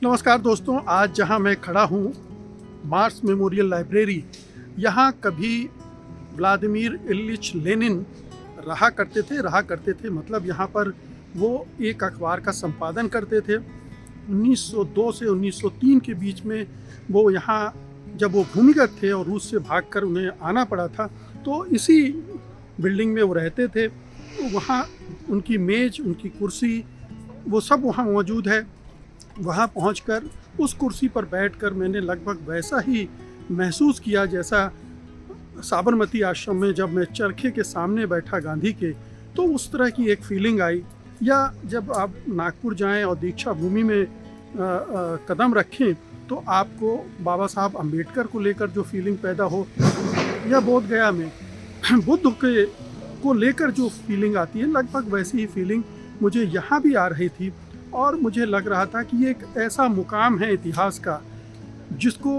नमस्कार दोस्तों, आज जहां मैं खड़ा हूं मार्क्स मेमोरियल लाइब्रेरी, यहाँ कभी व्लादिमीर इलिच लेनिन रहा करते थे। मतलब यहाँ पर वो एक अखबार का संपादन करते थे। 1902 से 1903 के बीच में वो यहाँ जब वो भूमिगत थे और रूस से भागकर उन्हें आना पड़ा था, तो इसी बिल्डिंग में वो रहते थे। वहाँ उनकी मेज़, उनकी कुर्सी, वो सब वहाँ मौजूद है। वहाँ पहुंचकर उस कुर्सी पर बैठकर मैंने लगभग वैसा ही महसूस किया जैसा साबरमती आश्रम में जब मैं चरखे के सामने बैठा गांधी के, तो उस तरह की एक फीलिंग आई। या जब आप नागपुर जाएं और दीक्षा भूमि में कदम रखें तो आपको बाबा साहब अम्बेडकर को लेकर जो फीलिंग पैदा हो, या बोध गया में बुद्ध के को लेकर जो फीलिंग आती है, लगभग वैसी ही फीलिंग मुझे यहाँ भी आ रही थी। और मुझे लग रहा था कि ये एक ऐसा मुकाम है इतिहास का जिसको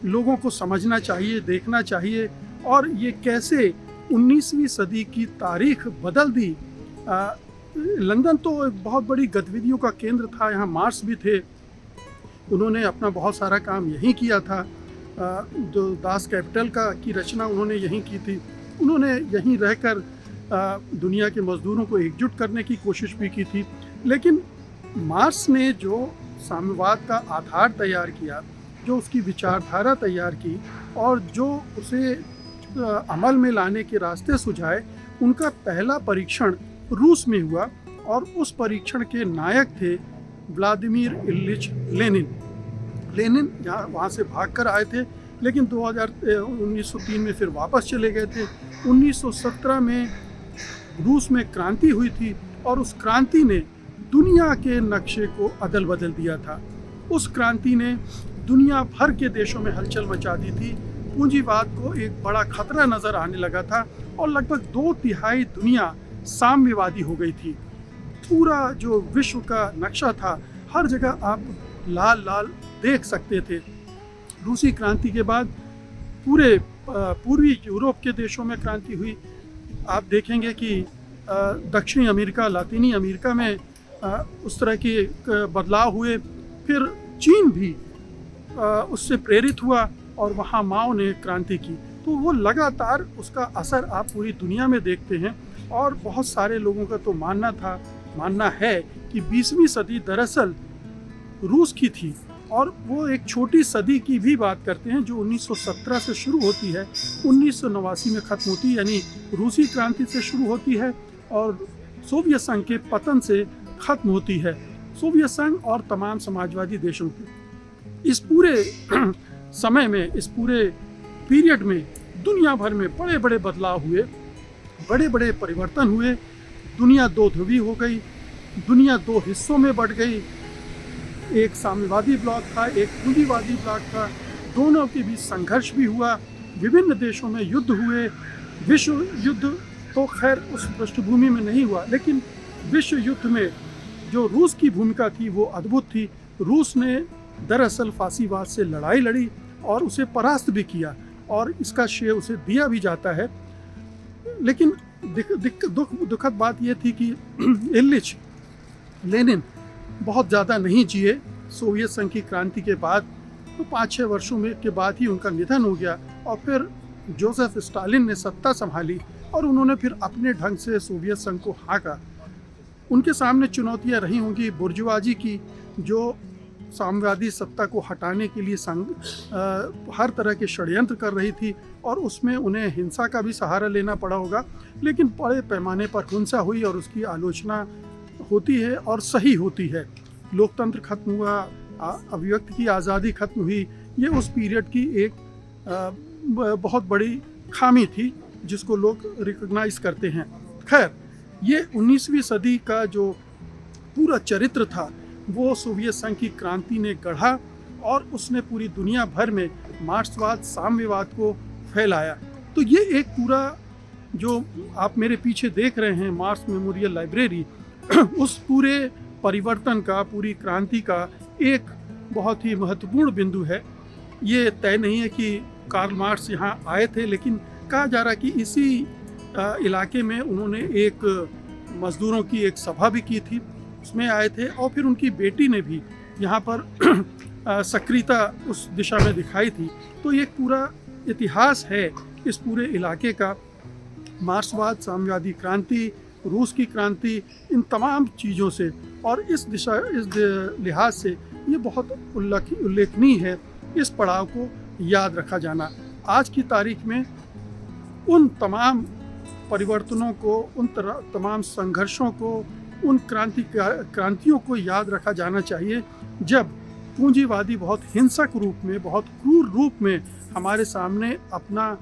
लोगों को समझना चाहिए, देखना चाहिए, और ये कैसे 19वीं सदी की तारीख बदल दी। लंदन तो एक बहुत बड़ी गतिविधियों का केंद्र था, यहाँ मार्क्स भी थे। उन्होंने अपना बहुत सारा काम यहीं किया था। जो दास कैपिटल की रचना उन्होंने यहीं की थी। उन्होंने यहीं रहकर दुनिया के मजदूरों को एकजुट करने की कोशिश भी की थी। लेकिन मार्क्स ने जो साम्यवाद का आधार तैयार किया, जो उसकी विचारधारा तैयार की और जो उसे अमल में लाने के रास्ते सुझाए, उनका पहला परीक्षण रूस में हुआ। और उस परीक्षण के नायक थे व्लादिमीर इलिच लेनिन यहाँ वहाँ से भागकर आए थे, लेकिन 1903 में फिर वापस चले गए थे। 1917 में रूस में क्रांति हुई थी और उस क्रांति ने दुनिया के नक्शे को अदल बदल दिया था। उस क्रांति ने दुनिया भर के देशों में हलचल मचा दी थी। पूंजीवाद को एक बड़ा खतरा नजर आने लगा था और लगभग 2/3 दुनिया साम्यवादी हो गई थी। पूरा जो विश्व का नक्शा था, हर जगह आप लाल लाल देख सकते थे। रूसी क्रांति के बाद पूरे पूर्वी यूरोप के देशों में क्रांति हुई। आप देखेंगे कि दक्षिणी अमेरिका, लातीनी अमेरिका में उस तरह के बदलाव हुए। फिर चीन भी उससे प्रेरित हुआ और वहाँ माओ ने क्रांति की। तो वो लगातार उसका असर आप पूरी दुनिया में देखते हैं। और बहुत सारे लोगों का तो मानना है कि 20वीं सदी दरअसल रूस की थी। और वो एक छोटी सदी की भी बात करते हैं जो 1917 से शुरू होती है, 1989 में ख़त्म होती है। यानी रूसी क्रांति से शुरू होती है और सोवियत संघ के पतन से ख़त्म होती है। सोवियत संघ और तमाम समाजवादी देशों के इस पूरे समय में, इस पूरे पीरियड में दुनिया भर में बड़े बड़े बदलाव हुए, बड़े बड़े परिवर्तन हुए। दुनिया दो ध्रुवी हो गई, दुनिया दो हिस्सों में बढ़ गई। एक साम्यवादी ब्लॉक था, एक पूंजीवादी ब्लॉक था। दोनों के बीच संघर्ष भी हुआ, विभिन्न देशों में युद्ध हुए। विश्व युद्ध तो खैर उस पृष्ठभूमि में नहीं हुआ, लेकिन विश्व युद्ध में जो रूस की भूमिका थी वो अद्भुत थी। रूस ने दरअसल फांसीवाद से लड़ाई लड़ी और उसे परास्त भी किया, और इसका श्रेय उसे दिया भी जाता है। लेकिन दुखद बात यह थी कि इलिच लेनिन बहुत ज़्यादा नहीं जिए। सोवियत संघ की क्रांति के बाद तो 5-6 वर्षों में के बाद ही उनका निधन हो गया। और फिर जोसेफ स्टालिन ने सत्ता संभाली और उन्होंने फिर अपने ढंग से सोवियत संघ को हाँका। उनके सामने चुनौतियां रही होंगी बुर्जुआजी की, जो साम्यवादी सत्ता को हटाने के लिए हर तरह के षड्यंत्र कर रही थी, और उसमें उन्हें हिंसा का भी सहारा लेना पड़ा होगा। लेकिन बड़े पैमाने पर हिंसा हुई और उसकी आलोचना होती है और सही होती है। लोकतंत्र खत्म हुआ, अभिव्यक्ति की आज़ादी खत्म हुई। ये उस पीरियड की एक बहुत बड़ी खामी थी जिसको लोग रिकॉग्नाइज करते हैं। खैर, ये 19वीं सदी का जो पूरा चरित्र था वो सोवियत संघ की क्रांति ने गढ़ा और उसने पूरी दुनिया भर में मार्क्सवाद, साम्यवाद को फैलाया। तो ये एक पूरा जो आप मेरे पीछे देख रहे हैं मार्क्स मेमोरियल लाइब्रेरी, उस पूरे परिवर्तन का, पूरी क्रांति का एक बहुत ही महत्वपूर्ण बिंदु है। ये तय नहीं है कि कार्ल मार्क्स यहाँ आए थे, लेकिन कहा जा रहा है कि इसी इलाके में उन्होंने एक मज़दूरों की एक सभा भी की थी, उसमें आए थे। और फिर उनकी बेटी ने भी यहाँ पर सक्रियता उस दिशा में दिखाई थी। तो ये पूरा इतिहास है इस पूरे इलाके का। मार्क्सवाद, साम्यवादी क्रांति, रूस की क्रांति, इन तमाम चीज़ों से और इस लिहाज से ये बहुत उल्लेखनीय है इस पड़ाव को याद रखा जाना। आज की तारीख में उन तमाम परिवर्तनों को, उन तमाम संघर्षों को, उन क्रांतियों को याद रखा जाना चाहिए जब पूंजीवादी बहुत हिंसक रूप में, बहुत क्रूर रूप में हमारे सामने अपना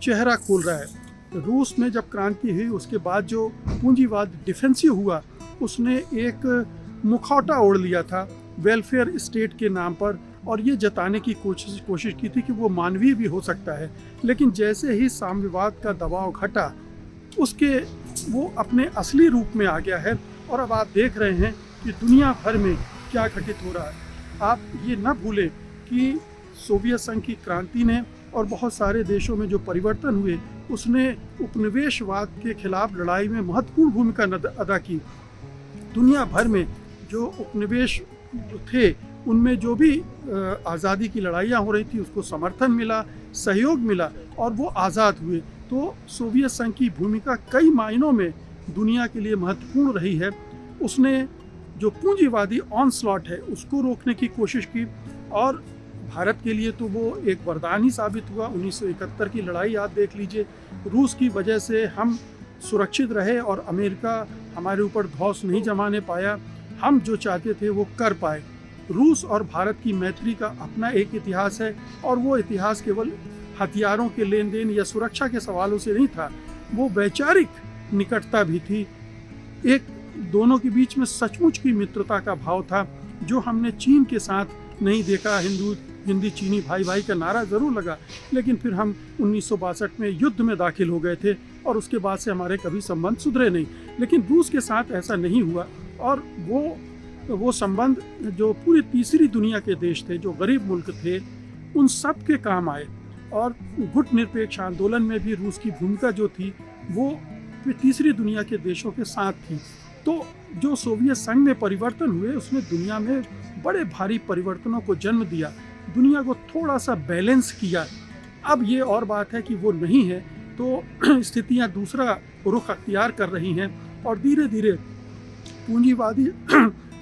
चेहरा खोल रहा है। रूस में जब क्रांति हुई उसके बाद जो पूंजीवाद डिफेंसिव हुआ, उसने एक मुखौटा ओढ़ लिया था वेलफेयर स्टेट के नाम पर और ये जताने की कोशिश की थी कि वो मानवीय भी हो सकता है। लेकिन जैसे ही साम्यवाद का दबाव घटा, उसके वो अपने असली रूप में आ गया है और अब आप देख रहे हैं कि दुनिया भर में क्या घटित हो रहा है। आप ये न भूलें कि सोवियत संघ की क्रांति ने और बहुत सारे देशों में जो परिवर्तन हुए, उसने उपनिवेशवाद के खिलाफ लड़ाई में महत्वपूर्ण भूमिका अदा की। दुनिया भर में जो उपनिवेश थे उनमें जो भी आज़ादी की लड़ाइयाँ हो रही थी उसको समर्थन मिला, सहयोग मिला और वो आज़ाद हुए। तो सोवियत संघ की भूमिका कई मायनों में दुनिया के लिए महत्वपूर्ण रही है। उसने जो पूंजीवादी ऑनस्लॉट है उसको रोकने की कोशिश की और भारत के लिए तो वो एक वरदान ही साबित हुआ। 1971 की लड़ाई आप देख लीजिए, रूस की वजह से हम सुरक्षित रहे और अमेरिका हमारे ऊपर धौंस नहीं जमाने पाया। हम जो चाहते थे वो कर पाए। रूस और भारत की मैत्री का अपना एक इतिहास है और वो इतिहास केवल हथियारों के लेन देन या सुरक्षा के सवालों से नहीं था, वो वैचारिक निकटता भी थी। एक दोनों के बीच में सचमुच की मित्रता का भाव था जो हमने चीन के साथ नहीं देखा। हिंदी चीनी भाई भाई का नारा ज़रूर लगा, लेकिन फिर हम 1962 में युद्ध में दाखिल हो गए थे और उसके बाद से हमारे कभी संबंध सुधरे नहीं। लेकिन रूस के साथ ऐसा नहीं हुआ और वो संबंध जो पूरी तीसरी दुनिया के देश थे, जो गरीब मुल्क थे, उन सब के काम आए। और गुट निरपेक्ष आंदोलन में भी रूस की भूमिका जो थी वो तीसरी दुनिया के देशों के साथ थी। तो जो सोवियत संघ में परिवर्तन हुए उसने दुनिया में बड़े भारी परिवर्तनों को जन्म दिया, दुनिया को थोड़ा सा बैलेंस किया। अब ये और बात है कि वो नहीं है तो स्थितियां दूसरा रुख अख्तियार कर रही हैं और धीरे धीरे पूंजीवादी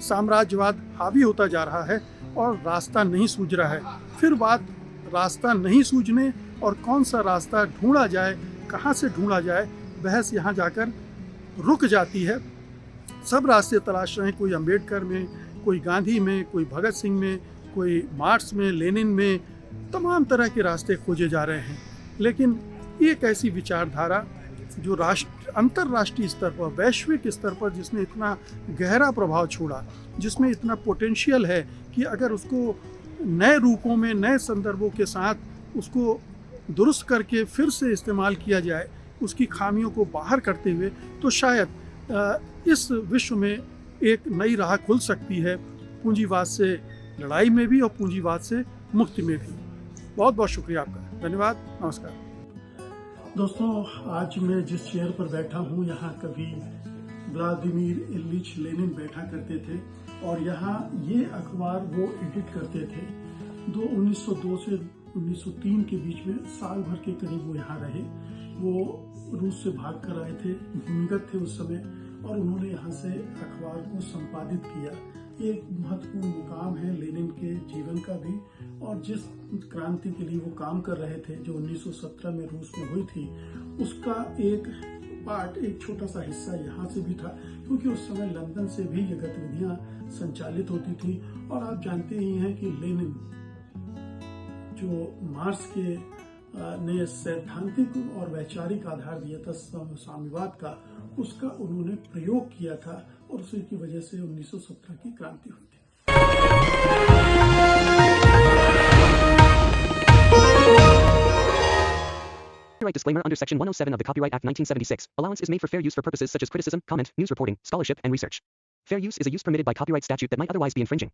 साम्राज्यवाद हावी होता जा रहा है और रास्ता नहीं सूझ रहा है। फिर बात रास्ता नहीं सूझने और कौन सा रास्ता ढूंढा जाए, कहाँ से ढूंढा जाए, बहस यहाँ जाकर रुक जाती है। सब रास्ते तलाश रहे हैं, कोई अंबेडकर में, कोई गांधी में, कोई भगत सिंह में, कोई मार्क्स में, लेनिन में, तमाम तरह के रास्ते खोजे जा रहे हैं। लेकिन एक ऐसी विचारधारा जो अंतर्राष्ट्रीय स्तर पर, वैश्विक स्तर पर जिसने इतना गहरा प्रभाव छोड़ा, जिसमें इतना पोटेंशियल है कि अगर उसको नए रूपों में, नए संदर्भों के साथ उसको दुरुस्त करके फिर से इस्तेमाल किया जाए, उसकी खामियों को बाहर करते हुए, तो शायद इस विश्व में एक नई राह खुल सकती है, पूंजीवाद से लड़ाई में भी और पूंजीवाद से मुक्ति में भी। बहुत बहुत शुक्रिया आपका, धन्यवाद, नमस्कार। दोस्तों, आज मैं जिस चेयर पर बैठा हूँ यहाँ कभी व्लादिमीर इलिच लेनिन बैठा करते थे और यहाँ ये अखबार वो एडिट करते थे। 1902 से 1903 के बीच में साल भर के करीब वो यहाँ रहे। वो रूस से भाग कर आए थे, भूमिगत थे उस समय, और उन्होंने यहाँ से अखबार को संपादित किया। एक महत्वपूर्ण मुकाम है लेनिन के जीवन का भी, और जिस क्रांति के लिए वो काम कर रहे थे जो 1917 में रूस में हुई थी, उसका एक पार्ट, एक छोटा सा हिस्सा यहाँ से भी था, क्योंकि उस समय लंदन से भी ये गतिविधियां संचालित होती थी। और आप जानते ही हैं कि लेनिन जो मार्क्स के ने सैद्धांतिक और वैचारिक आधार दिया था साम्यवाद का, उसका उन्होंने प्रयोग किया था और उसी की वजह से 1917 की क्रांति हुई थी। Copyright disclaimer under Section 107 of the Copyright Act 1976. Allowance is made for fair use for purposes such as criticism, comment, news reporting, scholarship, and research. Fair use is a use permitted by copyright statute that might otherwise be infringing.